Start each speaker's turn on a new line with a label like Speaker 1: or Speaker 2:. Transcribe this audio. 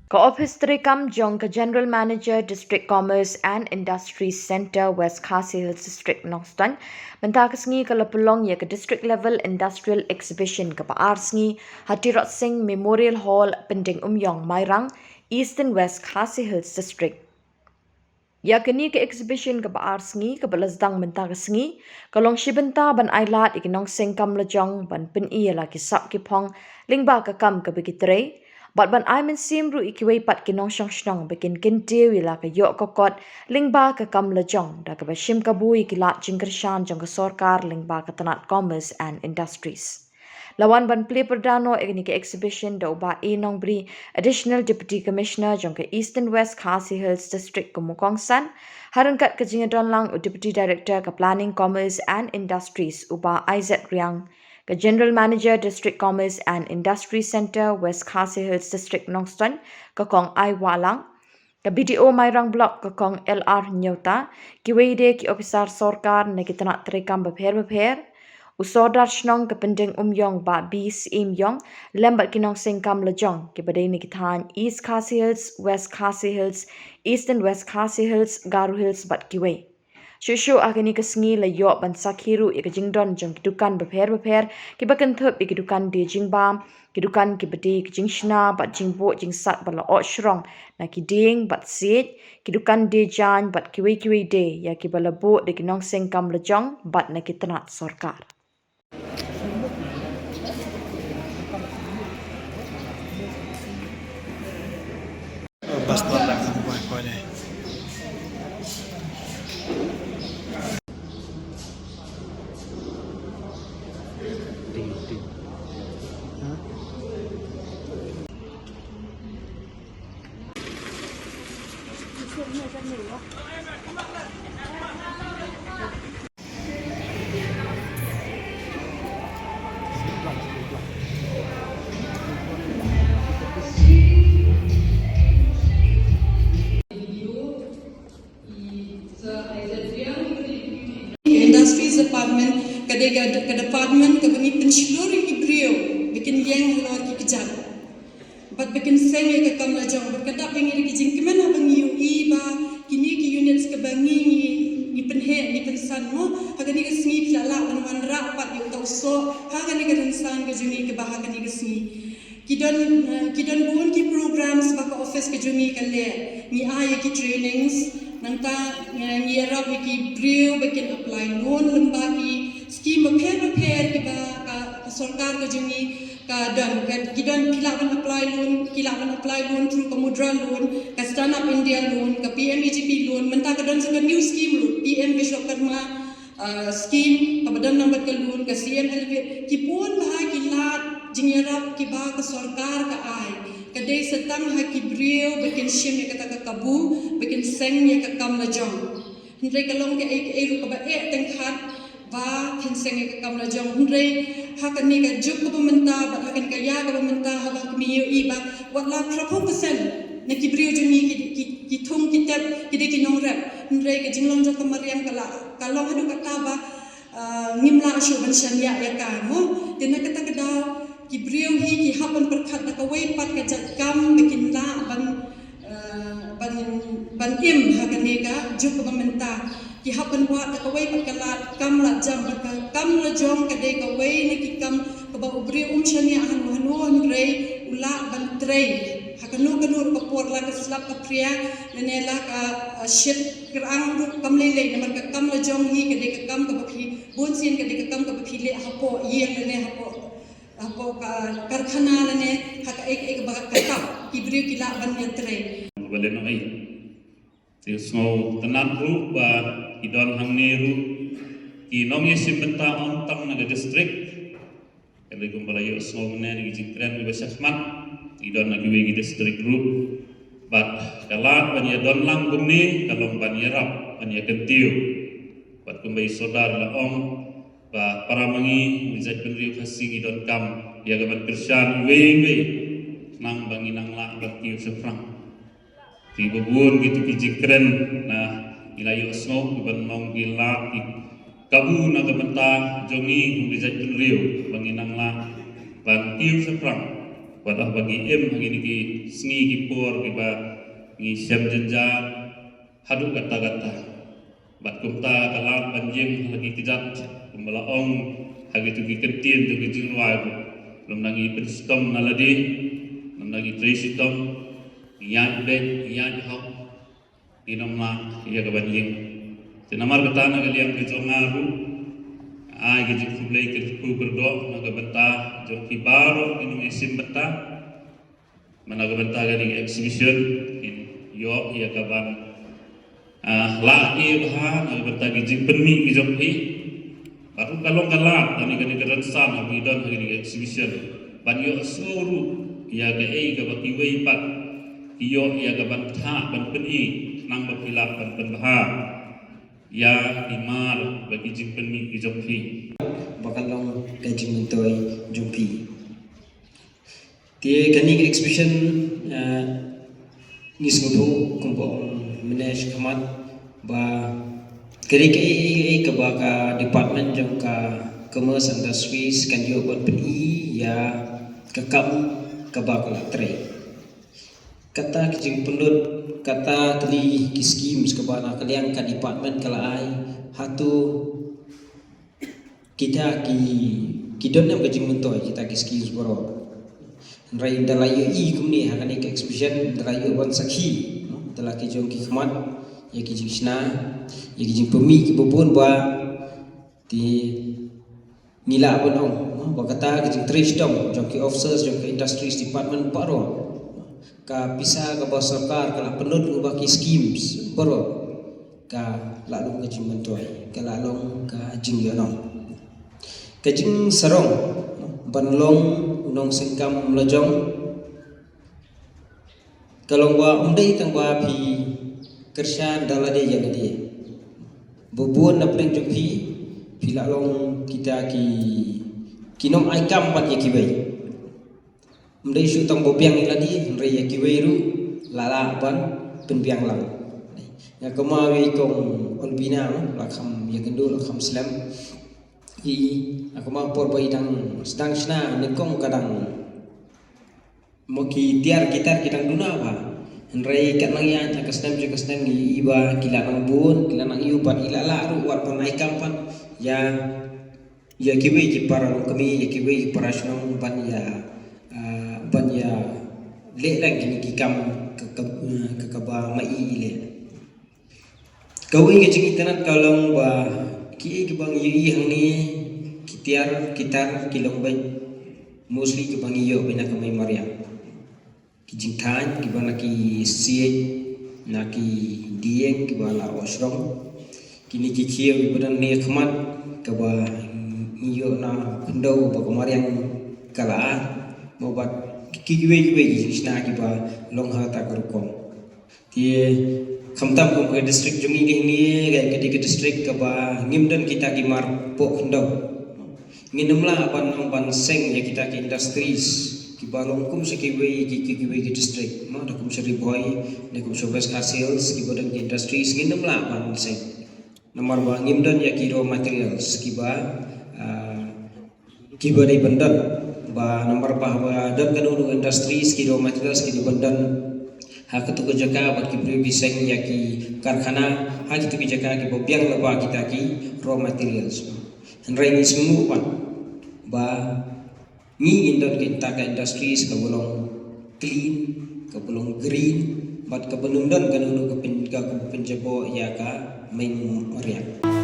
Speaker 1: Ka-Office Trikam Jong ka General Manager District Commerce and Industry Center West Khasi Hills District Nongstan mentakasngi kalapulong ya ka District Level Industrial Exhibition ka paarsngi Hatirot Singh Memorial Hall Pending Umyong Mairang Eastern West Khasi Hills District. Ya kini ke exhibition ke baar sengi ke belasdang mentah ke sengi kalong shibenta ban ailat ikinong sengkam lejong ban pen iya la ki sap ki pong lingba ka kam ke begitre bat ban ai men sim ru ikiwei pat kinong shong shnong bikin kintiu ila ke yok kokot lingba ka kam lejong da ke bashim ka bui kilat jingkershan jong ke sorkar lingba ka tanat commerce and industries. Lawan ban play perdana ini ke exhibition da uba inong beri additional deputy commissioner jong ke Eastern West Khasi Hills District ke Mukongsan harangkat ke jingadon lang deputy director ke planning commerce and industries uba Isaac Riang ke general manager district commerce and industry center West Khasi Hills District Nongston ke kong Ai Walang ke BDO Mairang Block ke kong LR Nyota ki weide ki officer sorkar ne ki tanak terekam beper usodar shnong ke pending umyong ba bis imyong lembat kinong singkam lejong ke badai ni kithan East Khasi Hills, West Khasi Hills, East and West Khasi Hills, Garu Hills bat kiwe. Shushu agani kesengi la yok ban sakhiru ik jingdon jong kidukan beper ki bakan thup ik kidukan di jingbam kidukan ki bedi ki jingshna bat jingbo jingsat bala ot shrong na ki ding bat sit kidukan di jan bat kiwe de ya ki bala bo de kinong singkam lejong bat na kitanat sorkar.
Speaker 2: Basta lang ang buhay ko na
Speaker 3: Industries Department ke department ke bengi pensyuruh Ibrio bikin yang luar ki kejap bat bikin seng ke kam lajong berkata pengi ki jing kemana bengi UI ba kini ki units ke bengi ni penhe ni pensan mo haga ni ke sengi pilala wan ra pat yu tau so haga ni ke pensan ke juni ke bahaga ni ke sengi kidon buon ki programs ba ka office ke juni ke le ni ay ki trainings nangta ngira ki brio bikin apply loan lembagi scheme repair ki ba ka sarkar ke juni ka dan kidon kilakan apply loan through ke mudra loan ka stand up India loan ka PMEGP loan menta ka dan saka new scheme loan PM Vishwakarma scheme ka badan number ke loan ka CNLV ki pun bah kilat jingira ki ba ka sarkar ka ai kadai setang haki brio bikin shim ya kata kabu bikin seng ya kakam lajong hendrai kalong ke ru ka ba tengkhat ba thin seng ya kakam lajong hendrai hakan ni ka juk ka pementa ba hakan ka ya ka pementa ha ba kmi i ba watla 30% na ki brio jumi ki thum ki tap ki de ki nong rap hendrai ka jinglong jo kamariam kala kalong hadu kata ba ngimla ashu ban shania ya ka mo dina kata kada ki brio hi ki hapan perkhat na kawai pat ka jatkam bikin la ban im haganega juk pementa ki hapan wa na kawai pat kalat kam la jam ka kam la jong ka de kawai ni ki kam ka ba brio shania hanu rei ula ban trei hakanu kanur ka por la ka slap ka priya nenela ka shit kirang ru kam le na ka kam la jong hi ka de ka kam ka bakhi bon sin ka de ka kam ka bakhi le hapo yeng ne hapo apo karkhana lane hak ek baga kakap kibrio kila ban yatre
Speaker 4: balen ai ti so tanan ru ba idon hangni ru ki nong yesim benta on tang naga district kali kumbalayo so ne ni jikren be sasmat idon nagi wegi district ru bat kalat ban ya don lang gumni kalong ban yarap ban ya kentiu bat kumbai sodar la ong ba para mangi mizat penriu khasi don kam ya gaban kersan we nang bangi nang la berkiu sefrang ti bubun gitu kijikren na ilayo snow ban nong gila ki kabu na gabanta jongi mizat penriu bangi nang la ban kiu sefrang wadah bagi hagi ki sengi ki por ki ba ngi syam jenja hadu kata-kata bat kumta kalat banjing lagi kejat kumalaong hagi tu ki ketien tu ki jingwai lom nangi penstom naladi lom nangi trisitom yan ben yan hau inomna iya ka banjing tinamar betana kalian ke jongaru ai ke jikulai ke kuberdo naga benta joki baro inung isim beta managa benta gani exhibition in yo iya ka ban la i bah naga benta ki jipeni ki joki baru kalong kalat ani gani kerensan abi don gani exhibition ban yo soru iya ka ei ka baki wei pat iyo iya ka ban tha ban peni nang bapilap ban penbaha ya imar bagi jimpeni ki jompi
Speaker 5: bakalong kaji mentoy jumpi tie kani exhibition ngismudu kumpong menej kamat ba keri ke ba ka department jong ka commerce and industries kan yo bon pi ya kakam ka ba ka tre kata kijing pendut kata teli ki schemes ke bana kalian ka department kala ai hatu kita ki don nam kijing mentoy kita ki schemes boro rai dalayo i kumni hakan ek exhibition dalayo wan sakhi dalaki jong ki khmat ya kijing sna ya kijing pemi ki bobon ba ti nila bonong ba kata kijing trish dom jong ki officers jong ki industries department baro ka pisa ka ba sarkar kala penut ubah ki schemes boro ka lalong ka jing mentoy ka lalong ka jing yono ka jing sarong banlong unong sengkam lojong kalong wa umdai tang wa phi kersan dalade yang dia bobon na pleng jokhi phi lalong kita ki kinom ai kam pat ye ki bai umdai su tang bopiang iladi re ye ki bai ru lala ban penbiang lang ya kemawi kong olbina la kham ye kendul kham slam i aku mau por bai dang sedang sna nekong kadang moki tiar gitar kita duna ba Henry kat nang ya kastem ni iba kila nang bun kila nang iu pan ila la ru wat pan ai kampan ya kiwe ki para kami ya kiwe ki para sunong ban ya le lang kini ki kam ke ba mai ile kawin ke jing internet kalong ba ki bang yi hang ni kitiar kitar kilong bai mostly ke bang iyo bina kamai maria ki jingtan ki bana ki sie na ki dieng ki bala osrong kini ki kieu ki bana ni khmat ke ba iyo na pendau ba kamariang kala mobat ki ki sna ki ba long ha ta kurkom tie khamtam ko ke district jumi ni ga ke district ke ba ngimdan kita ki mar po pendau nginamla ban seng ya kita ki industries ki balong kum se ki district ma da kum seri boy ne kum service car sales ki bodang ki industries nginamla ban seng nomor ba ngimdan ya ki raw materials ki ba ki badai bandan ba nomor ba dan kanu industries ki raw materials ki bandan ha ketu ke jaka bat ki bri seng ya ki karkhana ha kitu ki jaka ki bobiang laba kita ki raw materials Henry ni semua pan ba ni indon kita ka industries ka bolong clean ka bolong green bat ka benundan kanunu ka penjabo ya ka main area